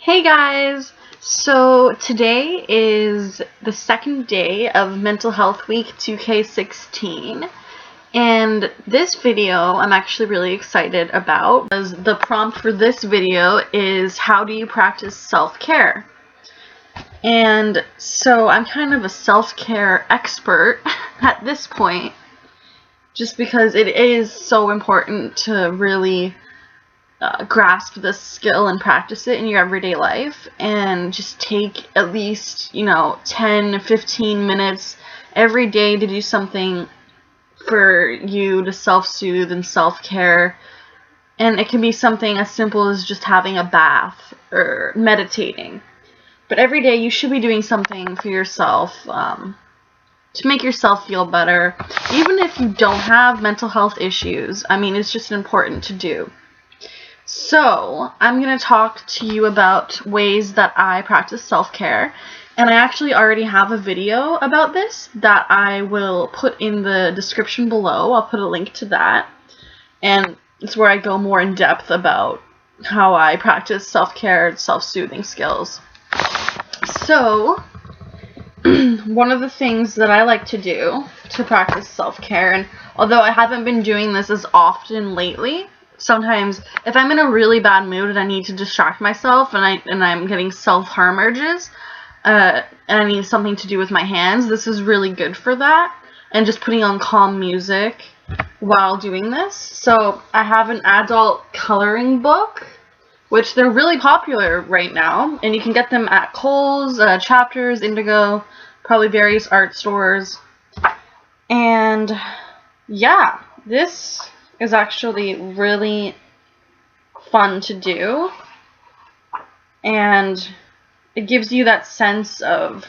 Hey guys! So today is the second day of Mental Health Week 2K16, and this video I'm actually really excited about because the prompt for this video is how do you practice self-care? And so I'm kind of a self-care expert at this point, just because it is so important to really grasp this skill and practice it in your everyday life, and just take at least 10-15 minutes every day to do something for you to self-soothe and self-care. And it can be something as simple as just having a bath or meditating, but every day you should be doing something for yourself to make yourself feel better, even if you don't have mental health issues. I mean, it's just important to do. So, I'm going to talk to you about ways that I practice self-care, and I actually already have a video about this that I will put in the description below. I'll put a link to that, and it's where I go more in depth about how I practice self-care and self-soothing skills. So, one of the things that I like to do to practice self-care, and although I haven't been doing this as often lately, sometimes if I'm in a really bad mood and I need to distract myself and I'm getting self-harm urges, and I need something to do with my hands, this is really good for that, and just putting on calm music while doing this. So I have an adult coloring book, which they're really popular right now, and you can get them at Kohl's, Chapters, Indigo, probably various art stores. And yeah, this is actually really fun to do, and it gives you that sense of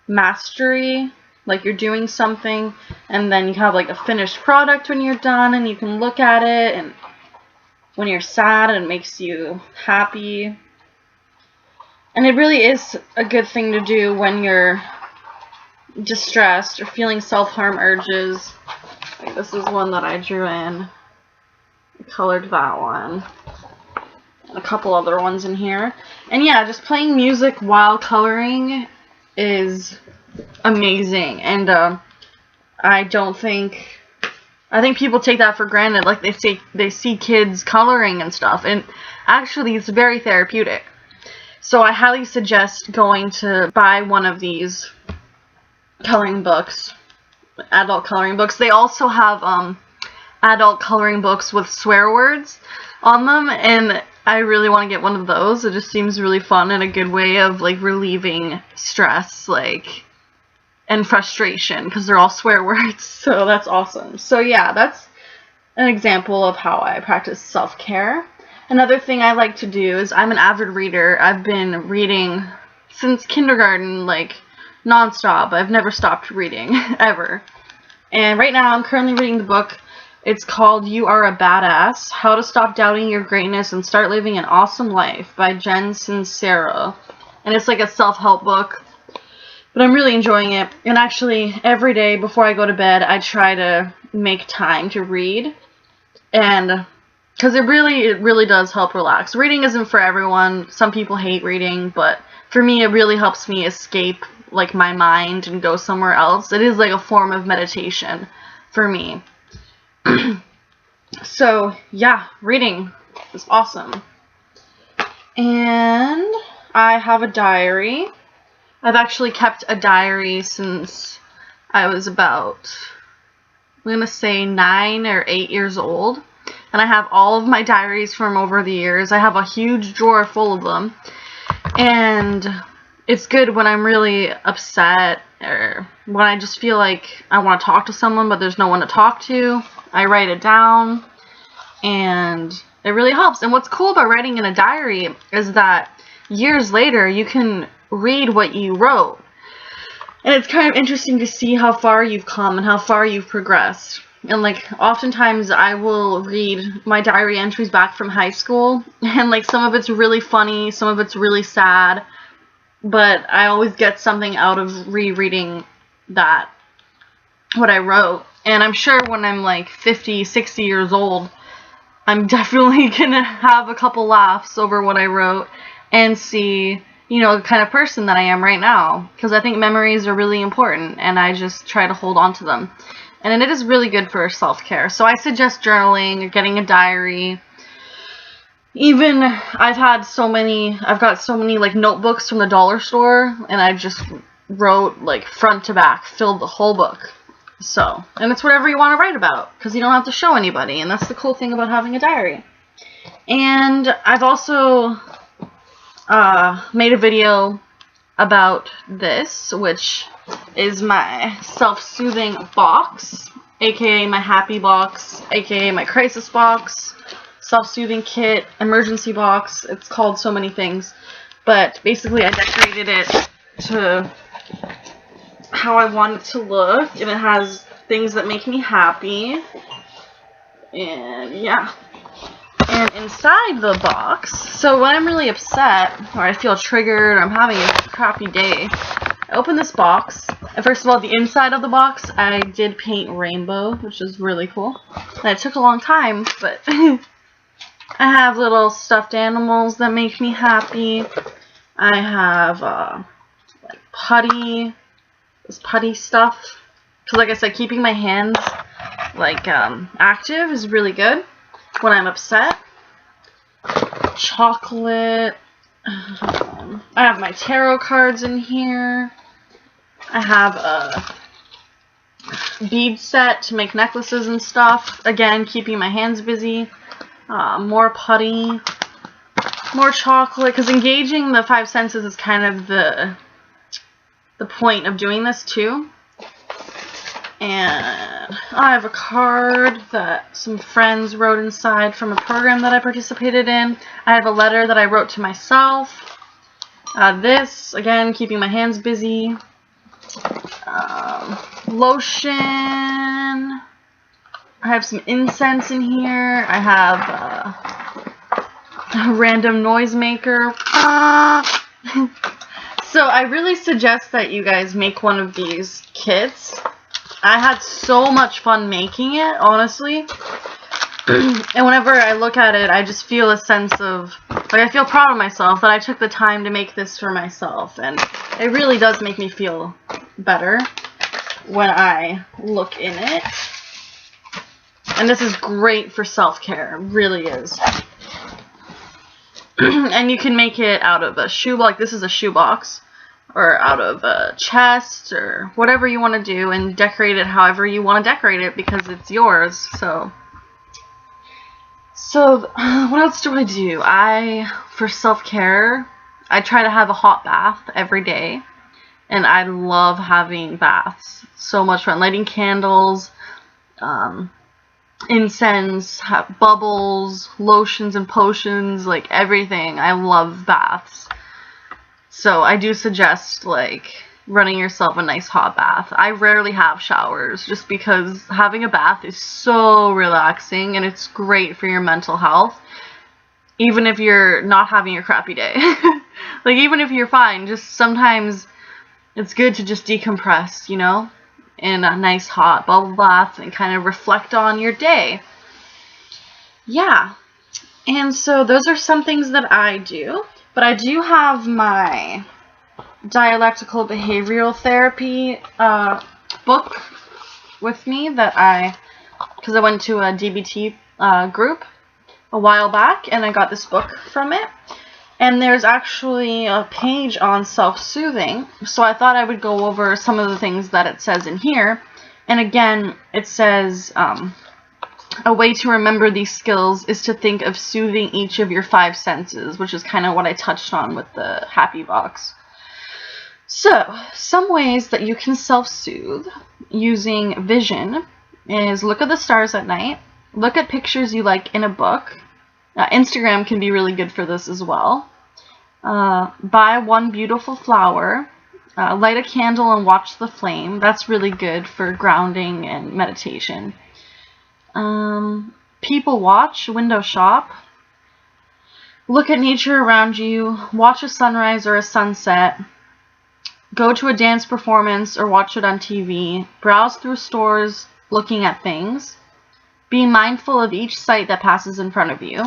mastery, like you're doing something, and then you have like a finished product when you're done, and you can look at it, and when you're sad, it makes you happy. And it really is a good thing to do when you're distressed or feeling self-harm urges. Like, this is one that I drew in. I colored that one. And a couple other ones in here. And yeah, just playing music while coloring is amazing. And I think people take that for granted. Like, they see kids coloring and stuff. And actually, it's very therapeutic. So I highly suggest going to buy one of these coloring books. Adult coloring books. They also have adult coloring books with swear words on them, and I really want to get one of those. It just seems really fun and a good way of like relieving stress, like, and frustration, because they're all swear words. So that's awesome. So yeah, that's an example of how I practice self-care. Another thing I like to do is, I'm an avid reader. I've been reading since kindergarten, like non-stop. I've never stopped reading, ever. And right now I'm currently reading the book. It's called You Are a Badass, How to Stop Doubting Your Greatness and Start Living an Awesome Life by Jen Sincero. And it's like a self-help book, but I'm really enjoying it. And actually, every day before I go to bed, I try to make time to read. And because it really does help relax. Reading isn't for everyone. Some people hate reading, but for me, it really helps me escape like my mind and go somewhere else. It is like a form of meditation for me. So yeah, reading is awesome. And I have a diary. I've actually kept a diary since I was about, I'm gonna say 9 or 8 years old. And I have all of my diaries from over the years. I have a huge drawer full of them. And it's good when I'm really upset, or when I just feel like I want to talk to someone but there's no one to talk to. I write it down, and it really helps. And what's cool about writing in a diary is that years later you can read what you wrote. And it's kind of interesting to see how far you've come and how far you've progressed. And like, oftentimes I will read my diary entries back from high school, and like some of it's really funny, some of it's really sad, but I always get something out of rereading that, what I wrote. And I'm sure when I'm like 50, 60 years old, I'm definitely gonna have a couple laughs over what I wrote, and see, you know, the kind of person that I am right now. Because I think memories are really important, and I just try to hold on to them. And it is really good for self-care. So I suggest journaling or getting a diary. Even I've got so many like notebooks from the dollar store, and I just wrote like front to back, filled the whole book. So, and it's whatever you want to write about, because you don't have to show anybody, and that's the cool thing about having a diary. And I've also made a video about this, which is my self-soothing box, aka my happy box, aka my crisis box, self-soothing kit, emergency box. It's called so many things, but basically I decorated it to how I want it to look, and it has things that make me happy, and yeah. And inside the box, so when I'm really upset, or I feel triggered, or I'm having a crappy day, I open this box, and first of all, the inside of the box, I did paint rainbow, which is really cool, and it took a long time, but I have little stuffed animals that make me happy. I have, like, putty stuff, because like I said, keeping my hands, like, active is really good when I'm upset. Chocolate. I have my tarot cards in here. I have a bead set to make necklaces and stuff. Again, keeping my hands busy. More putty. More chocolate, because engaging the 5 senses is kind of the point of doing this too. And I have a card that some friends wrote inside from a program that I participated in. I have a letter that I wrote to myself. This, again, keeping my hands busy. Lotion. I have some incense in here. I have a random noisemaker. So I really suggest that you guys make one of these kits. I had so much fun making it, honestly. And whenever I look at it, I just feel a sense of, like, I feel proud of myself that I took the time to make this for myself. And it really does make me feel better when I look in it. And this is great for self-care. It really is. And you can make it out of a shoe, like this is a shoebox, or out of a chest, or whatever you want to do, and decorate it however you want to decorate it, because it's yours. So what else do I do? For self-care, I try to have a hot bath every day, and I love having baths. So much fun. Lighting candles, incense, bubbles, lotions and potions, like everything. I love baths. So I do suggest, like, running yourself a nice hot bath. I rarely have showers just because having a bath is so relaxing, and it's great for your mental health. Even if you're not having a crappy day. Like, even if you're fine, just sometimes it's good to just decompress, you know, in a nice hot bubble bath and kind of reflect on your day. Yeah. And so those are some things that I do. But I do have my dialectical behavioral therapy book with me that because I went to a DBT group a while back, and I got this book from it. And there's actually a page on self-soothing, so I thought I would go over some of the things that it says in here. And again, it says, a way to remember these skills is to think of soothing each of your 5 senses, which is kind of what I touched on with the happy box. So, some ways that you can self-soothe using vision is look at the stars at night, look at pictures you like in a book. Instagram can be really good for this as well. Buy one beautiful flower, light a candle and watch the flame. That's really good for grounding and meditation. People watch, window shop, look at nature around you, watch a sunrise or a sunset, go to a dance performance or watch it on TV, browse through stores looking at things, be mindful of each sight that passes in front of you,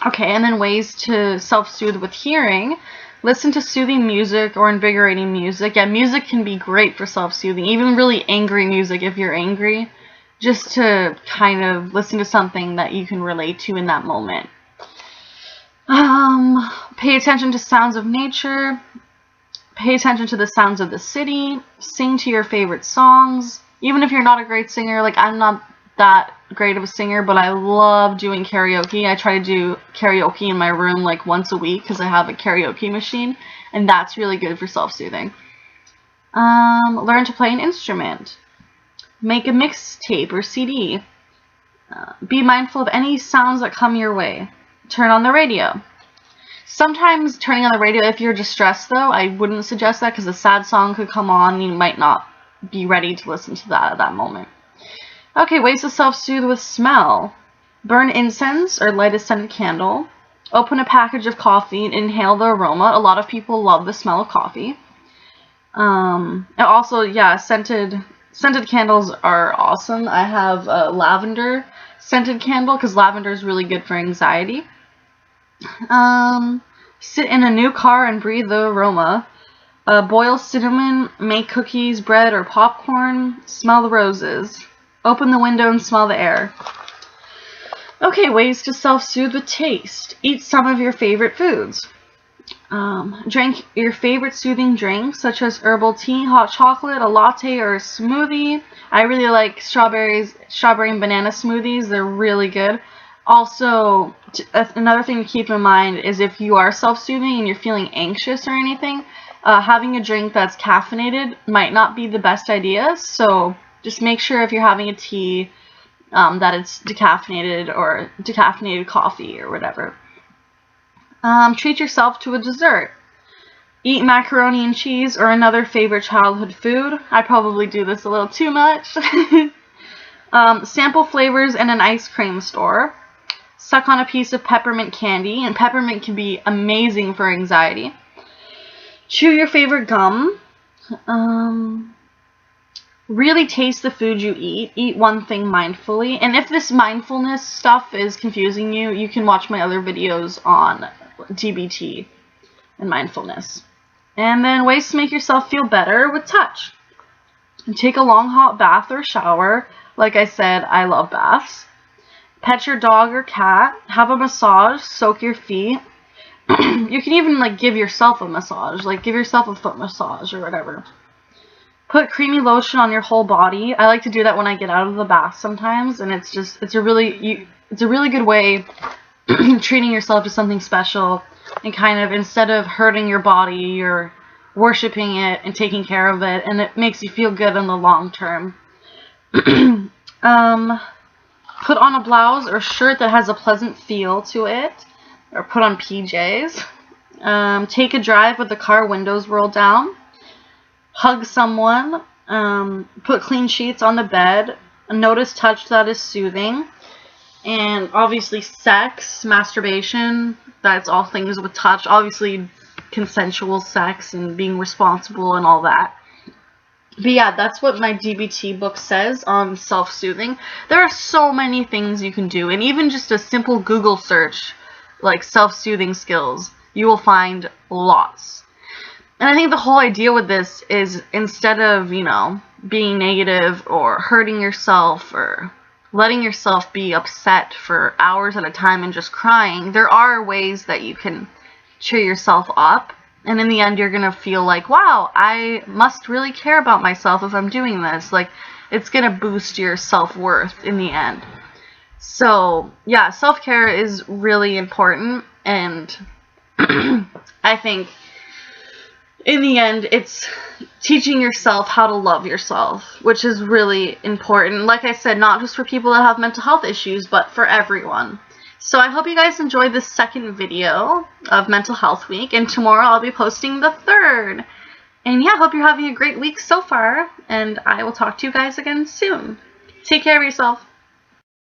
Okay, and then ways to self-soothe with hearing. Listen to soothing music or invigorating music. Yeah, music can be great for self-soothing, even really angry music if you're angry, just to kind of listen to something that you can relate to in that moment. Pay attention to sounds of nature. Pay attention to the sounds of the city. Sing to your favorite songs. Even if you're not a great singer, like I'm not that great of a singer, but I love doing karaoke. I try to do karaoke in my room like once a week because I have a karaoke machine, and that's really good for self-soothing. Learn to play an instrument. Make a mixtape or CD. Be mindful of any sounds that come your way. Turn on the radio. Sometimes turning on the radio, if you're distressed though, I wouldn't suggest that because a sad song could come on and you might not be ready to listen to that at that moment. Okay, ways to self-soothe with smell. Burn incense or light a scented candle. Open a package of coffee and inhale the aroma. A lot of people love the smell of coffee. And also, yeah, scented candles are awesome. I have a lavender scented candle because lavender is really good for anxiety. Sit in a new car and breathe the aroma. Boil cinnamon, make cookies, bread, or popcorn. Smell the roses. Open the window and smell the air. Okay, ways to self-soothe with taste. Eat some of your favorite foods. Drink your favorite soothing drinks, such as herbal tea, hot chocolate, a latte, or a smoothie. I really like strawberry and banana smoothies. They're really good. Also, another thing to keep in mind is if you are self-soothing and you're feeling anxious or anything, having a drink that's caffeinated might not be the best idea. So just make sure if you're having a tea that it's decaffeinated or decaffeinated coffee or whatever. Treat yourself to a dessert. Eat macaroni and cheese or another favorite childhood food. I probably do this a little too much. Sample flavors in an ice cream store. Suck on a piece of peppermint candy, and peppermint can be amazing for anxiety. Chew your favorite gum. Really taste the food you eat. Eat one thing mindfully. And if this mindfulness stuff is confusing you, you can watch my other videos on DBT and mindfulness. And then ways to make yourself feel better with touch. Take a long hot bath or shower. Like I said, I love baths. Pet your dog or cat. Have a massage. Soak your feet. You can even like give yourself a massage. Like give yourself a foot massage or whatever. Put creamy lotion on your whole body. I like to do that when I get out of the bath sometimes, and it's a really good way treating yourself to something special, and kind of instead of hurting your body, you're worshiping it and taking care of it, and it makes you feel good in the long term. Put on a blouse or shirt that has a pleasant feel to it, or put on PJs. Take a drive with the car windows rolled down. Hug someone. Put clean sheets on the bed. Notice touch that is soothing. And obviously sex, masturbation, that's all things with touch. Obviously consensual sex and being responsible and all that. But yeah, that's what my DBT book says on self-soothing. There are so many things you can do, and even just a simple Google search, like self-soothing skills, you will find lots. And I think the whole idea with this is instead of, being negative or hurting yourself or letting yourself be upset for hours at a time and just crying, there are ways that you can cheer yourself up. And in the end, you're going to feel like, wow, I must really care about myself if I'm doing this. Like, it's going to boost your self-worth in the end. So, yeah, self-care is really important. And I think in the end, it's teaching yourself how to love yourself, which is really important. Like I said, not just for people that have mental health issues, but for everyone. So I hope you guys enjoyed this second video of Mental Health Week, and tomorrow I'll be posting the third. And yeah, hope you're having a great week so far, and I will talk to you guys again soon. Take care of yourself.